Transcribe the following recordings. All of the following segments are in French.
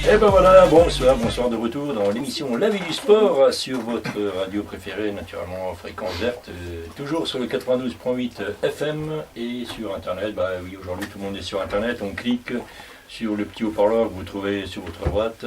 Et ben voilà, bonsoir de retour dans l'émission La vie du sport sur votre radio préférée, naturellement fréquence verte, toujours sur le 92.8 FM et sur internet. Bah oui, aujourd'hui tout le monde est sur internet, on clique sur le petit haut-parleur que vous trouvez sur votre droite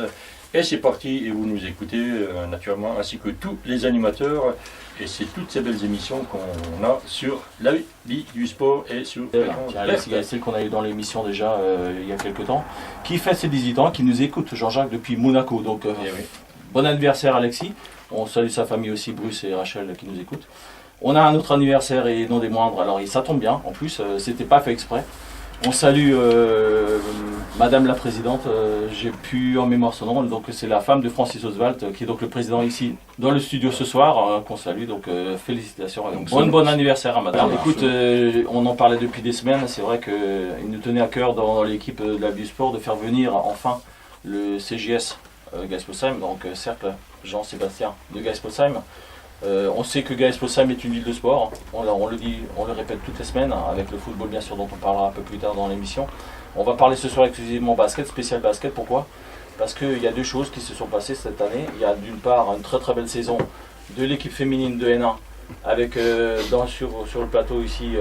et c'est parti et vous nous écoutez naturellement ainsi que tous les animateurs. Et c'est toutes ces belles émissions qu'on a sur la vie du sport et sur il y a celle qu'on a eu dans l'émission déjà il y a quelques temps, qui fait ses 18 ans, qui nous écoute, Jean-Jacques, depuis Monaco. Donc oui. Bon anniversaire Alexis. On salue sa famille aussi, Bruce et Rachel qui nous écoutent. On a un autre anniversaire et non des moindres, alors ça tombe bien, en plus, c'était pas fait exprès. On salue Madame la Présidente, j'ai plus en mémoire son nom, donc c'est la femme de Francis Oswald, qui est donc le président ici dans le studio ce soir, qu'on salue, donc félicitations. Bon anniversaire à Madame. Écoute, on en parlait depuis des semaines, c'est vrai qu'il nous tenait à cœur dans l'équipe de la vie du sport de faire venir enfin le CJS Geisposheim, donc cercle Jean-Sébastien de Geisposheim. On sait que Geisposheim est une ville de sport, on le dit, on le répète toutes les semaines, avec le football bien sûr dont on parlera un peu plus tard dans l'émission. On va parler ce soir exclusivement basket, spécial basket, pourquoi ? Parce qu'il y a deux choses qui se sont passées cette année. Il y a d'une part une très très belle saison de l'équipe féminine de N1, avec sur le plateau ici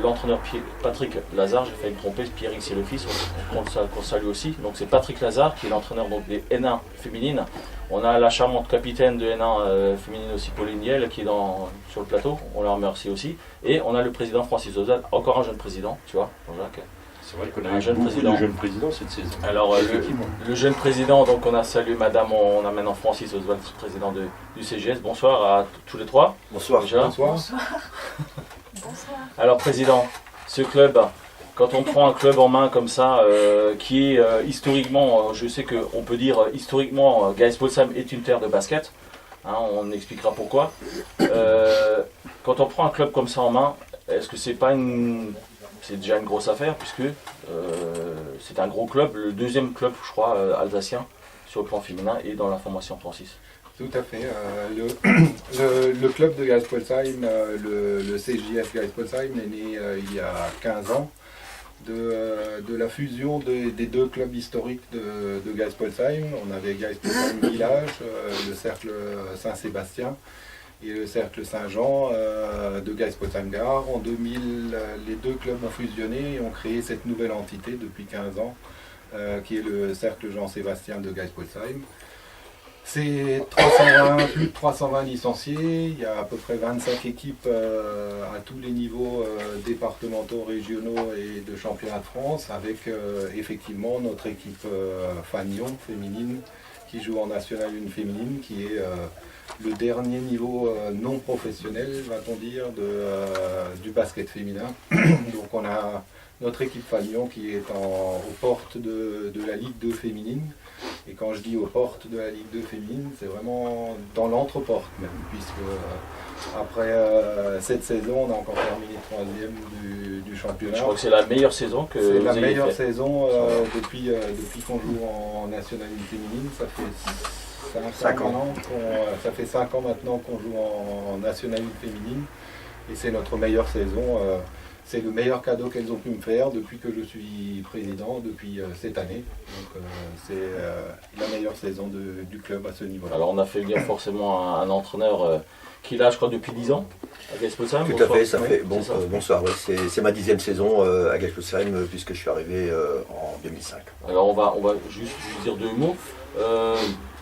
l'entraîneur Patrick Lazare, j'ai failli me tromper, Pierrick c'est le fils, qu'on salue aussi. Donc c'est Patrick Lazare qui est l'entraîneur des N1 féminines. On a la charmante capitaine de N1 féminine aussi, Pauline Niel, qui est sur le plateau, on la remercie aussi. Et on a le président Francis Oswald, encore un jeune président, tu vois, Jean-Jacques. C'est vrai qu'on a eu beaucoup de jeunes présidents cette saison. Alors le jeune président, donc on a salué madame, on a maintenant Francis Oswald, président du CGS. Bonsoir à tous les trois. Bonsoir. Déjà. Bonsoir. Alors président, ce club, quand on prend un club en main comme ça, qui est historiquement, je sais qu'on peut dire historiquement, Geisposheim est une terre de basket, hein, on expliquera pourquoi. Quand on prend un club comme ça en main, est-ce que c'est pas c'est déjà une grosse affaire puisque c'est un gros club, le deuxième club je crois alsacien sur le plan féminin et dans la formation Francis. Tout à fait. Le club de Geisposheim, le CJF Geisposheim est né il y a 15 ans de la fusion des deux clubs historiques de Geisposheim. On avait Geisposheim Village, le cercle Saint-Sébastien et le cercle Saint-Jean de Geisposheim-Gare. En 2000, les deux clubs ont fusionné et ont créé cette nouvelle entité depuis 15 ans, qui est le cercle Jean-Sébastien de Geisposheim. C'est plus de 320 licenciés, il y a à peu près 25 équipes à tous les niveaux départementaux, régionaux et de championnat de France, avec effectivement notre équipe Fagnon féminine qui joue en National 1 féminine, qui est le dernier niveau non professionnel, va-t-on dire, du basket féminin. Donc on a notre équipe Fagnon qui est aux portes de la Ligue 2 féminine. Et quand je dis aux portes de la Ligue 2 féminine, c'est vraiment dans l'entre-porte même, puisque après cette saison, on a encore terminé 3e du championnat. Je crois que c'est la meilleure saison que c'est vous la ayez meilleure fait. saison depuis qu'on joue en National 1 féminine. Ça fait 5 ans maintenant qu'on joue en National 1 féminine. Et c'est notre meilleure saison. C'est le meilleur cadeau qu'elles ont pu me faire depuis que je suis président, depuis cette année. Donc c'est la meilleure saison du club à ce niveau-là. Alors on a fait venir forcément un entraîneur qui est là je crois depuis 10 ans à Geisposheim. Tout à fait, ça fait bonsoir, oui, c'est ma 10e saison à Geisposheim puisque je suis arrivé en 2005. Alors on va juste dire deux mots.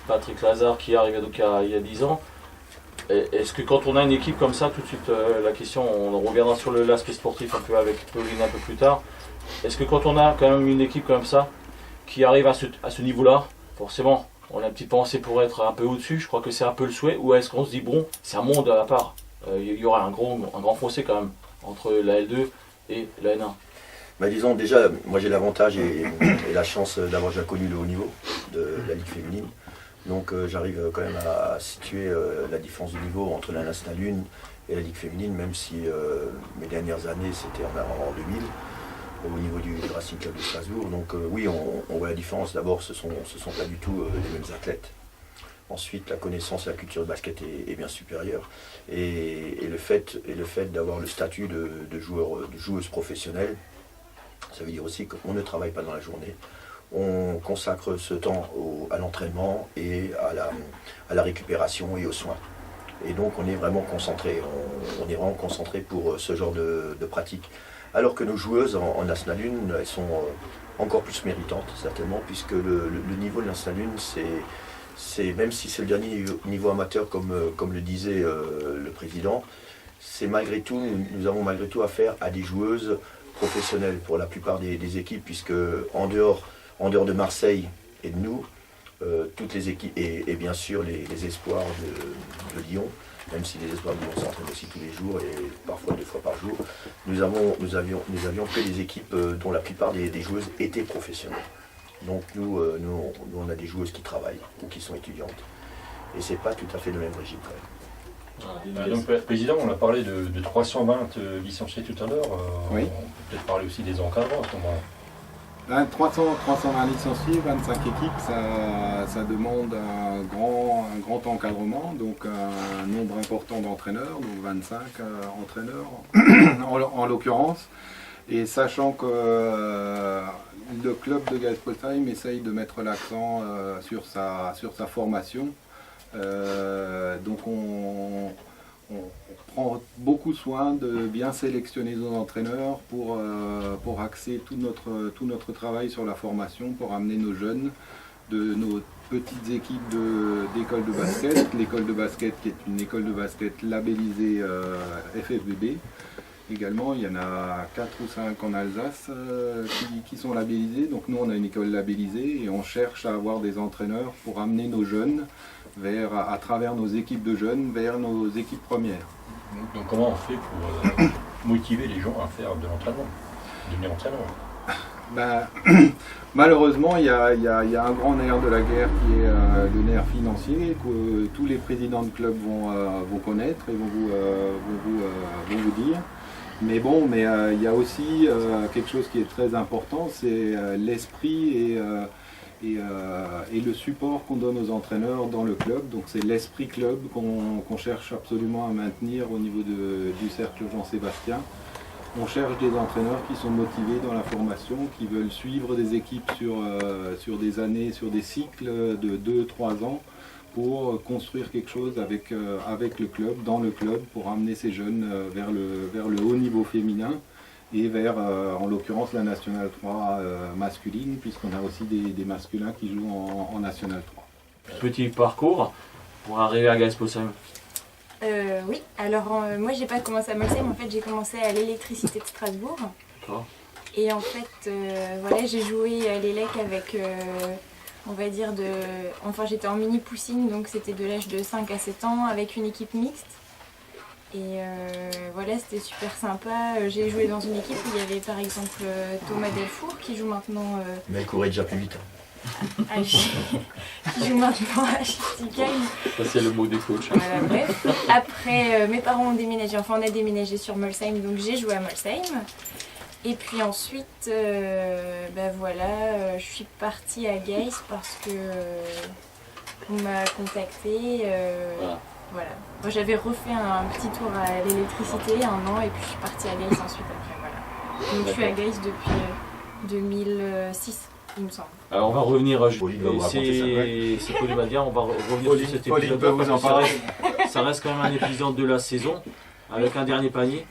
Patrick Lazare qui est arrivé donc il y a 10 ans. Est-ce que quand on a une équipe comme ça, tout de suite la question, on reviendra sur l'aspect sportif un peu avec Pauline un peu plus tard. Est-ce que quand on a quand même une équipe comme ça, qui arrive à ce niveau-là, forcément, on a une petite pensée pour être un peu au-dessus, je crois que c'est un peu le souhait, ou est-ce qu'on se dit, bon, c'est un monde à part, il y aura un grand fossé quand même, entre la L2 et la N1. Bah, disons déjà, moi j'ai l'avantage et la chance d'avoir déjà connu le haut niveau de la Ligue féminine. Donc j'arrive quand même à situer la différence de niveau entre la National 1 et la Ligue féminine, même si mes dernières années c'était en 2000 au niveau du Racing Club de Strasbourg. Donc oui, on voit la différence. D'abord, ce sont pas du tout les mêmes athlètes. Ensuite, la connaissance et la culture de basket est bien supérieure. Et le fait d'avoir le statut de joueuse professionnelle, ça veut dire aussi qu'on ne travaille pas dans la journée. on consacre ce temps à l'entraînement et à la récupération et aux soins. Et donc on est vraiment concentré, on est vraiment concentré pour ce genre de pratique. Alors que nos joueuses en National 1, elles sont encore plus méritantes certainement, puisque le niveau de National 1, c'est même si c'est le dernier niveau amateur comme le disait le président, c'est malgré tout, nous avons malgré tout affaire à des joueuses professionnelles pour la plupart des équipes, puisque en dehors de Marseille et de nous, toutes les équipes, et bien sûr les espoirs de Lyon, même si les espoirs de Lyon s'entraînent aussi tous les jours et parfois 2 fois par jour, nous avions que des équipes dont la plupart des joueuses étaient professionnelles. Donc nous, on a des joueuses qui travaillent ou qui sont étudiantes. Et c'est pas tout à fait le même régime quand même. Donc, Président, on a parlé de 320 licenciés tout à l'heure. Oui. On peut peut-être parler aussi des encadrants à ce moment-là. 320 licenciés, 25 équipes, ça demande un grand encadrement, donc un nombre important d'entraîneurs, donc 25 entraîneurs en l'occurrence. Et sachant que le club de Geisbollsheim essaye de mettre l'accent sur sa formation, donc on prend beaucoup soin de bien sélectionner nos entraîneurs pour axer tout notre travail sur la formation, pour amener nos jeunes de nos petites équipes d'école de basket, l'école de basket qui est une école de basket labellisée FFBB. Également, il y en a 4 ou 5 en Alsace qui sont labellisés. Donc nous, on a une école labellisée et on cherche à avoir des entraîneurs pour amener nos jeunes à travers nos équipes de jeunes vers nos équipes premières. Donc comment on fait pour motiver les gens à faire de l'entraînement, devenir entraîneur? Malheureusement, il y a un grand nerf de la guerre qui est le nerf financier que tous les présidents de clubs vont connaître et vont vous dire. Mais bon, il y a aussi quelque chose qui est très important, c'est l'esprit et le support qu'on donne aux entraîneurs dans le club. Donc c'est l'esprit club qu'on cherche absolument à maintenir au niveau du cercle Jean-Sébastien. On cherche des entraîneurs qui sont motivés dans la formation, qui veulent suivre des équipes sur des années, sur des cycles de 2-3 ans, pour construire quelque chose avec le club, dans le club, pour amener ces jeunes vers le haut niveau féminin et vers, en l'occurrence, la Nationale 3 masculine, puisqu'on a aussi des masculins qui jouent en Nationale 3. Petit parcours pour arriver à Geisbollsheim. Oui, alors moi j'ai pas commencé à Molsheim, en fait j'ai commencé à l'électricité de Strasbourg. D'accord. Et en fait, voilà, j'ai joué à l'élec avec, on va dire, enfin j'étais en mini poussine, donc c'était de l'âge de 5 à 7 ans avec une équipe mixte. Et voilà, c'était super sympa. J'ai joué dans une équipe où il y avait par exemple Thomas Delfour qui joue maintenant... Mais elle courait déjà plus vite. qui joue maintenant à Schittigheim. Ça c'est le mot des coachs. Voilà, bref. Après, mes parents ont déménagé, enfin on a déménagé sur Molsheim, donc j'ai joué à Molsheim. Et puis ensuite, voilà, je suis partie à Geiss parce que on m'a contacté. Voilà. Moi j'avais refait un petit tour à l'électricité 1 an et puis je suis partie à Geiss ensuite après. Voilà. Donc je suis à Geiss depuis 2006. Il me semble. Alors on va revenir, Pauline va vous raconter c'est Pauline va dire, on va revenir sur cet épisode parce que ça reste quand même un épisode de la saison avec un dernier panier.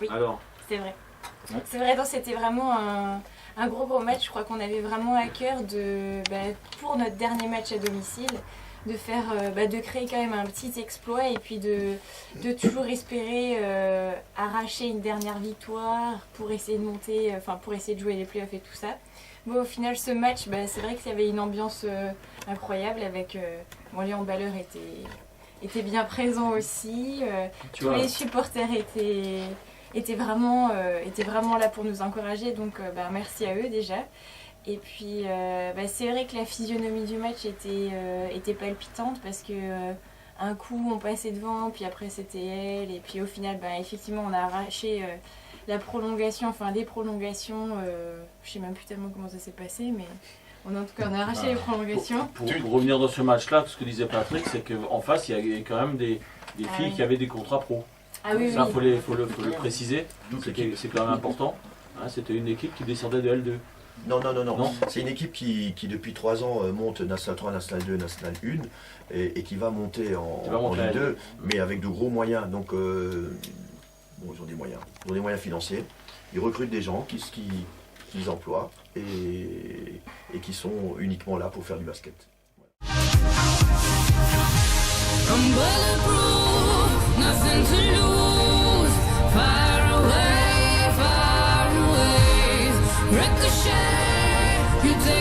Oui, alors c'est vrai. C'est vrai, donc c'était vraiment un gros match. Je crois qu'on avait vraiment à cœur pour notre dernier match à domicile, de faire, de créer quand même un petit exploit et puis de toujours espérer arracher une dernière victoire pour essayer de monter, pour essayer de jouer les playoffs et tout ça. Bon, au final, ce match, c'est vrai qu'il y avait une ambiance incroyable avec les handballeurs étaient bien présents aussi. Tous les supporters étaient vraiment là pour nous encourager, donc merci à eux déjà. Et puis c'est vrai que la physionomie du match était palpitante parce que un coup on passait devant, puis après c'était elle, et puis au final effectivement on a arraché la prolongation, des prolongations, je sais même plus tellement comment ça s'est passé, mais en tout cas on a arraché les prolongations. Pour revenir dans ce match-là, ce que disait Patrick, c'est qu'en face il y a quand même des filles qui avaient des contrats pro. Ah oui, ça, oui. faut le préciser, c'est quand même important. Hein, c'était une équipe qui descendait de L2. Non, non, non, non. Non. C'est une équipe qui depuis 3 ans monte National 3, National 2, National 1 et qui va monter en Ligue 2, mais avec de gros moyens. Donc, bon, ils ont des moyens. Ils ont des moyens financiers. Ils recrutent des gens qu'ils emploient et qui sont uniquement là pour faire du basket. I'm bulletproof, nothing to lose. Far away, ricochet. You take